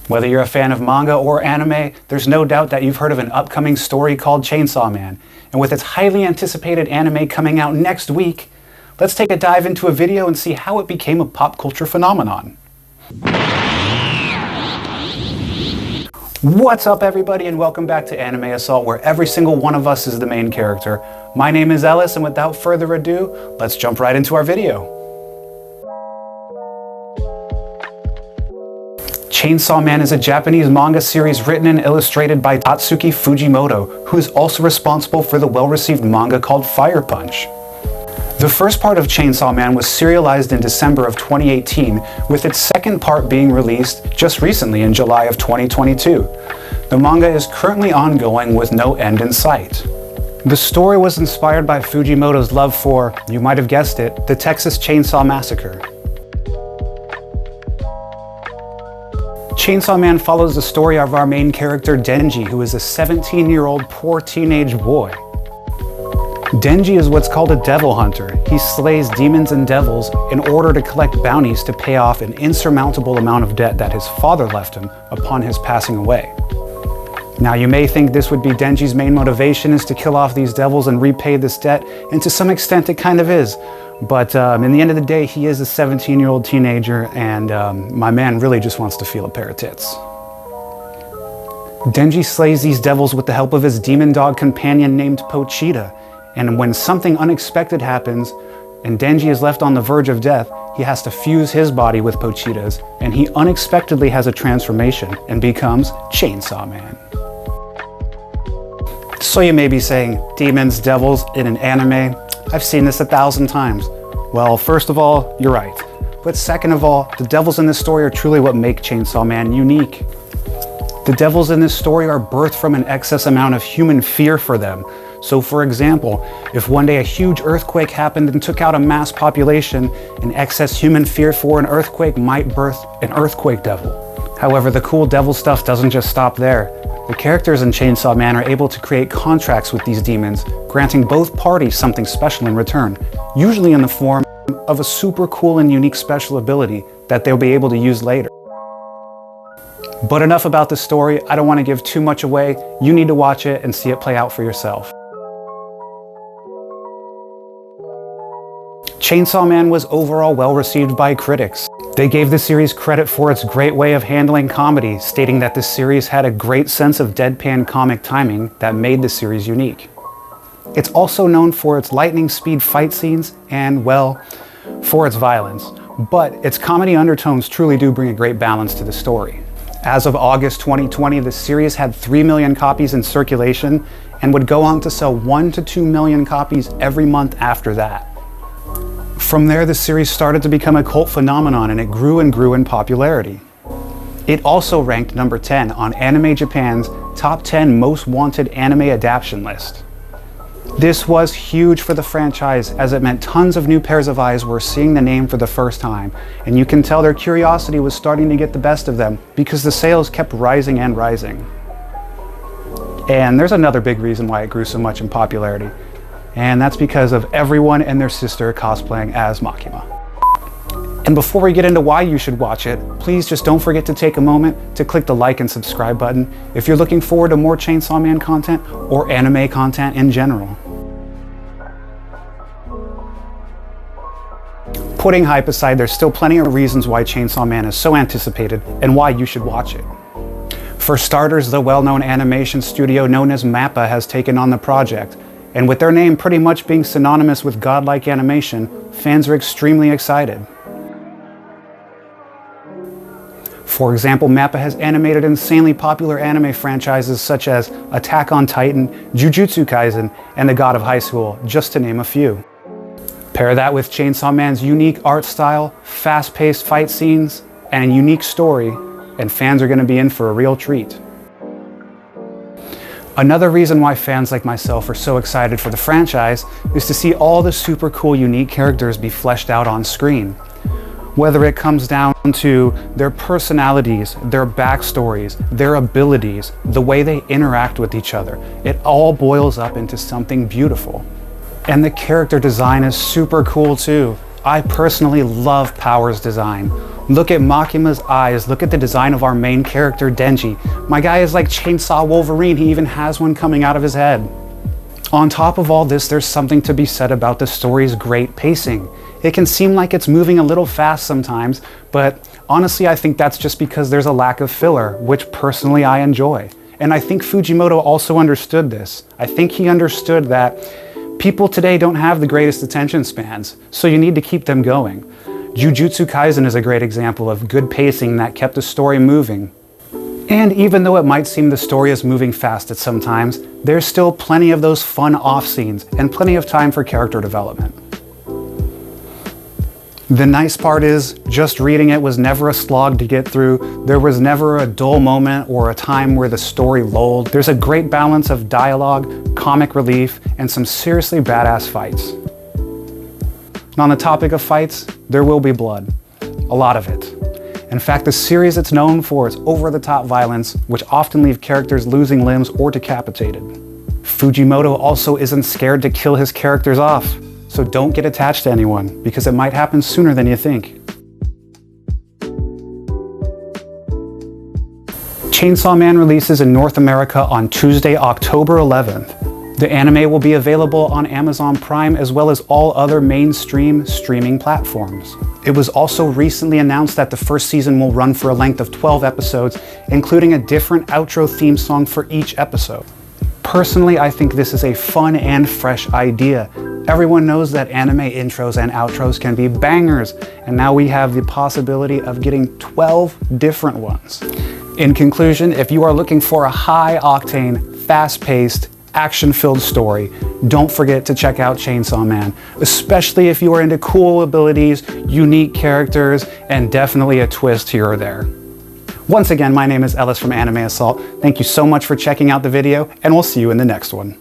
Whether you're a fan of manga or anime, there's no doubt that you've heard of an upcoming story called Chainsaw Man. And with its highly anticipated anime coming out next week, let's take a dive into a video and see how it became a pop culture phenomenon. What's up everybody, and welcome back to Anime Assault, where every single one of us is the main character. My name is Ellis, and without further ado, let's jump right into our video. Chainsaw Man is a Japanese manga series written and illustrated by Tatsuki Fujimoto, who is also responsible for the well-received manga called Fire Punch. The first part of Chainsaw Man was serialized in December of 2018, with its second part being released just recently in July of 2022. The manga is currently ongoing with no end in sight. The story was inspired by Fujimoto's love for, you might have guessed it, the Texas Chainsaw Massacre. Chainsaw Man follows the story of our main character Denji, who is a 17-year-old poor teenage boy. Denji is what's called a devil hunter. He slays demons and devils in order to collect bounties to pay off an insurmountable amount of debt that his father left him upon his passing away. Now you may think this would be Denji's main motivation, is to kill off these devils and repay this debt, and to some extent it kind of is. But in the end of the day, he is a 17-year-old teenager, and my man really just wants to feel a pair of tits. Denji slays these devils with the help of his demon dog companion named Pochita, and when something unexpected happens, and Denji is left on the verge of death, he has to fuse his body with Pochita's, and he unexpectedly has a transformation and becomes Chainsaw Man. So you may be saying, demons, devils in an anime? I've seen this 1,000 times. Well, first of all, you're right. But second of all, the devils in this story are truly what make Chainsaw Man unique. The devils in this story are birthed from an excess amount of human fear for them. So for example, if one day a huge earthquake happened and took out a mass population, an excess human fear for an earthquake might birth an earthquake devil. However, the cool devil stuff doesn't just stop there. The characters in Chainsaw Man are able to create contracts with these demons, granting both parties something special in return, usually in the form of a super cool and unique special ability that they'll be able to use later. But enough about the story. I don't want to give too much away. You need to watch it and see it play out for yourself. Chainsaw Man was overall well received by critics. They gave the series credit for its great way of handling comedy, stating that the series had a great sense of deadpan comic timing that made the series unique. It's also known for its lightning speed fight scenes and, well, for its violence, but its comedy undertones truly do bring a great balance to the story. As of August 2020, the series had 3 million copies in circulation and would go on to sell 1 to 2 million copies every month after that. From there, the series started to become a cult phenomenon, and it grew and grew in popularity. It also ranked number 10 on Anime Japan's top 10 most wanted anime adaptation list. This was huge for the franchise, as it meant tons of new pairs of eyes were seeing the name for the first time, and you can tell their curiosity was starting to get the best of them because the sales kept rising and rising. And there's another big reason why it grew so much in popularity. And that's because of everyone and their sister cosplaying as Makima. And before we get into why you should watch it, please just don't forget to take a moment to click the like and subscribe button if you're looking forward to more Chainsaw Man content or anime content in general. Putting hype aside, there's still plenty of reasons why Chainsaw Man is so anticipated and why you should watch it. For starters, the well-known animation studio known as MAPPA has taken on the project. And with their name pretty much being synonymous with godlike animation, fans are extremely excited. For example, MAPPA has animated insanely popular anime franchises such as Attack on Titan, Jujutsu Kaisen, and The God of High School, just to name a few. Pair that with Chainsaw Man's unique art style, fast-paced fight scenes, and a unique story, and fans are going to be in for a real treat. Another reason why fans like myself are so excited for the franchise is to see all the super cool, unique characters be fleshed out on screen. Whether it comes down to their personalities, their backstories, their abilities, the way they interact with each other, it all boils up into something beautiful. And the character design is super cool too. I personally love Power's design. Look at Makima's eyes, look at the design of our main character Denji. My guy is like Chainsaw Wolverine, he even has one coming out of his head. On top of all this, there's something to be said about the story's great pacing. It can seem like it's moving a little fast sometimes, but honestly I think that's just because there's a lack of filler, which personally I enjoy. And I think Fujimoto also understood this. I think he understood that people today don't have the greatest attention spans, so you need to keep them going. Jujutsu Kaisen is a great example of good pacing that kept the story moving. And even though it might seem the story is moving fast at some times, there's still plenty of those fun off scenes and plenty of time for character development. The nice part is, just reading it was never a slog to get through. There was never a dull moment or a time where the story lulled. There's a great balance of dialogue, comic relief, and some seriously badass fights. And on the topic of fights, there will be blood. A lot of it. In fact, the series it's known for is over-the-top violence, which often leave characters losing limbs or decapitated. Fujimoto also isn't scared to kill his characters off, so don't get attached to anyone, because it might happen sooner than you think. Chainsaw Man releases in North America on Tuesday, October 11th. The anime will be available on Amazon Prime as well as all other mainstream streaming platforms. It was also recently announced that the first season will run for a length of 12 episodes, including a different outro theme song for each episode. Personally, I think this is a fun and fresh idea. Everyone knows that anime intros and outros can be bangers, and now we have the possibility of getting 12 different ones. In conclusion, if you are looking for a high-octane, fast-paced, action-filled story, don't forget to check out Chainsaw Man, especially if you are into cool abilities, unique characters, and definitely a twist here or there. Once again, my name is Ellis from Anime Assault. Thank you so much for checking out the video, and we'll see you in the next one.